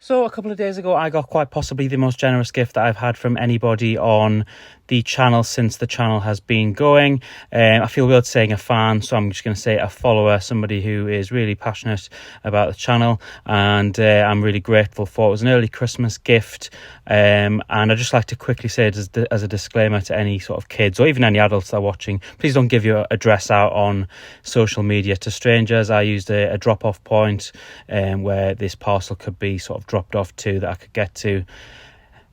So a couple of days ago, I got quite possibly the most generous gift that I've had from anybody on the channel since the channel has been going. I feel weird saying a fan, so I'm just going to say a follower, somebody who is really passionate about the channel, and I'm really grateful for it. It was an early Christmas gift, and I'd just like to quickly say it as a disclaimer to any sort of kids or even any adults that are watching, please don't give your address out on social media to strangers. I used a drop-off point where this parcel could be sort of dropped off to that I could get to.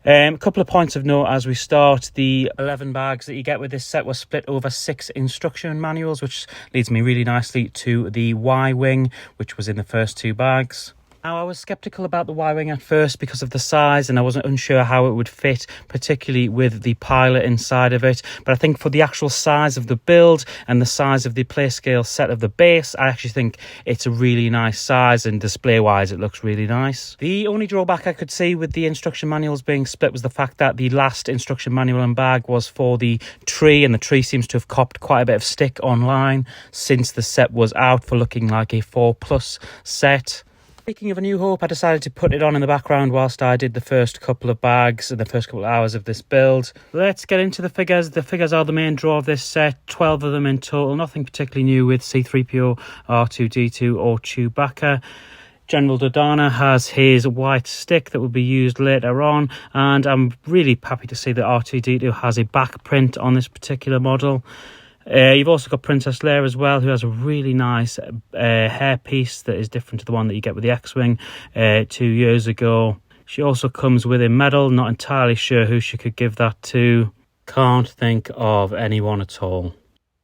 A couple of points of note as we start. The 11 bags that you get with this set were split over 6 instruction manuals, which leads me really nicely to the Y-wing, which was in the first 2 bags. Now, I was sceptical about the Y-wing at first because of the size, and I wasn't unsure how it would fit, particularly with the pilot inside of it. But I think for the actual size of the build and the size of the play scale set of the base, I actually think it's a really nice size, and display-wise, it looks really nice. The only drawback I could see with the instruction manuals being split was the fact that the last instruction manual and bag was for the tree, and the tree seems to have copped quite a bit of stick online since the set was out for looking like a 4+ set. Speaking of A New Hope, I decided to put it on in the background whilst I did the first couple of bags and the first couple of hours of this build. Let's get into the figures. The figures are the main draw of this set, 12 of them in total, nothing particularly new with C-3PO, R2-D2 or Chewbacca. General Dodonna has his white stick that will be used later on, and I'm really happy to see that R2-D2 has a back print on this particular model. You've also got Princess Leia as well, who has a really nice hairpiece that is different to the one that you get with the X-Wing 2 years ago. She also comes with a medal, not entirely sure who she could give that to. Can't think of anyone at all.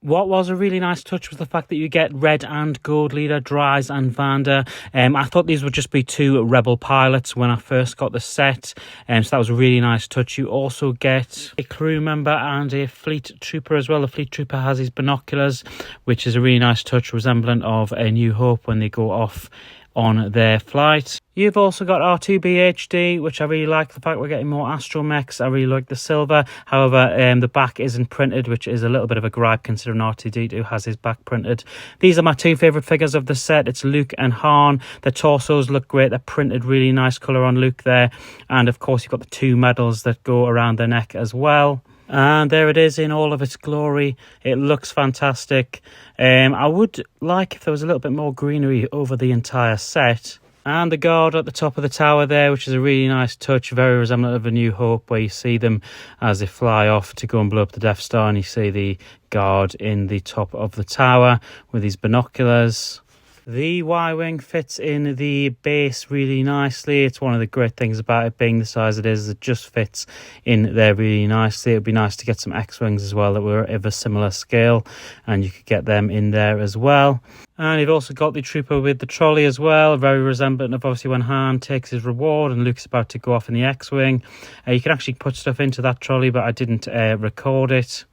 What was a really nice touch was the fact that you get Red and Gold Leader, Dries and Vander. I thought these would just be 2 Rebel pilots when I first got the set, so that was a really nice touch. You also get a crew member and a fleet trooper as well. The fleet trooper has his binoculars, which is a really nice touch, resemblant of A New Hope when they go off on their flight. You've also got R2BHD, which I really like the fact we're getting more astromechs. I really like the silver. However, the back isn't printed, which is a little bit of a gripe considering R2D2 has his back printed. These are my 2 favourite figures of the set. It's Luke and Han. The torsos look great. They're printed really nice colour on Luke there. And of course, you've got the 2 medals that go around the neck as well. And there it is in all of its glory. It looks fantastic. I would like if there was a little bit more greenery over the entire set. And the guard at the top of the tower there, which is a really nice touch, very resemblant of A New Hope, where you see them as they fly off to go and blow up the Death Star, and you see the guard in the top of the tower with his binoculars. The Y-wing fits in the base really nicely. It's one of the great things about it being the size it is. It just fits in there really nicely. It would be nice to get some X-wings as well that were of a similar scale, and you could get them in there as well. And you've also got the trooper with the trolley as well, very resemblant of obviously when Han takes his reward and Luke's about to go off in the X-wing. You can actually put stuff into that trolley, but I didn't record it.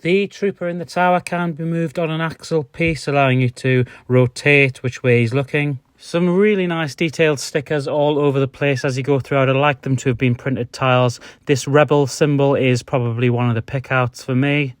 The trooper in the tower can be moved on an axle piece, allowing you to rotate which way he's looking. Some really nice detailed stickers all over the place as you go throughout. I'd like them to have been printed tiles. This Rebel symbol is probably one of the pickouts for me.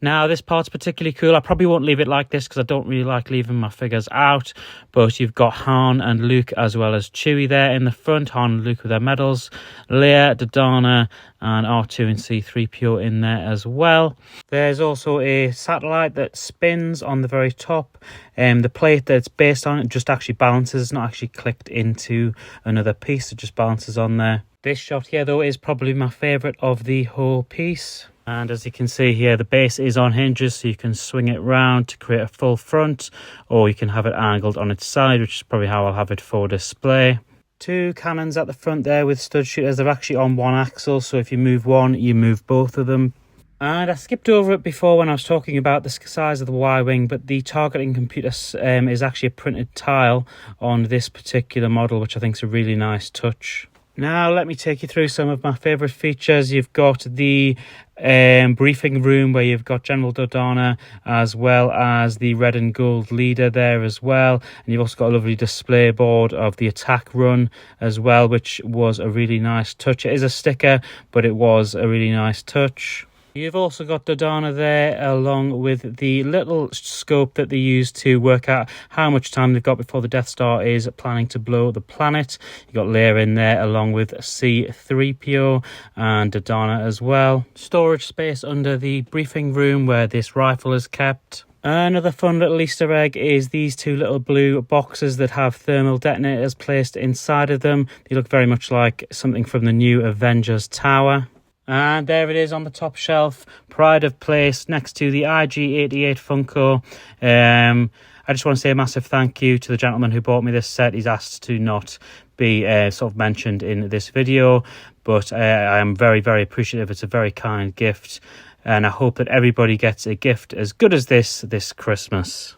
Now, this part's particularly cool. I probably won't leave it like this because I don't really like leaving my figures out. But you've got Han and Luke as well as Chewie there in the front. Han and Luke with their medals. Leia, Dodonna and R2 and C-3PO in there as well. There's also a satellite that spins on the very top. The plate that's based on it just actually balances. It's not actually clicked into another piece. It just balances on there. This shot here, though, is probably my favourite of the whole piece. And as you can see here, the base is on hinges, so you can swing it round to create a full front, or you can have it angled on its side, which is probably how I'll have it for display. 2 cannons at the front there with stud shooters. They're actually on one axle, so if you move one, you move both of them. And I skipped over it before when I was talking about the size of the Y-wing, but the targeting computer is actually a printed tile on this particular model, which I think is a really nice touch. Now let me take you through some of my favourite features. You've got the briefing room where you've got General Dodonna as well as the red and gold leader there as well, and you've also got a lovely display board of the attack run as well, which was a really nice touch. It is a sticker, but it was a really nice touch. You've also got Dodana there, along with the little scope that they use to work out how much time they've got before the Death Star is planning to blow the planet. You've got Leia in there, along with C-3PO and Dodana as well. Storage space under the briefing room where this rifle is kept. Another fun little Easter egg is these two little blue boxes that have thermal detonators placed inside of them. They look very much like something from the new Avengers Tower. And there it is on the top shelf, pride of place, next to the IG-88 Funko. I just want to say a massive thank you to the gentleman who bought me this set. He's asked to not be sort of mentioned in this video, but I am very, very appreciative. It's a very kind gift, and I hope that everybody gets a gift as good as this Christmas.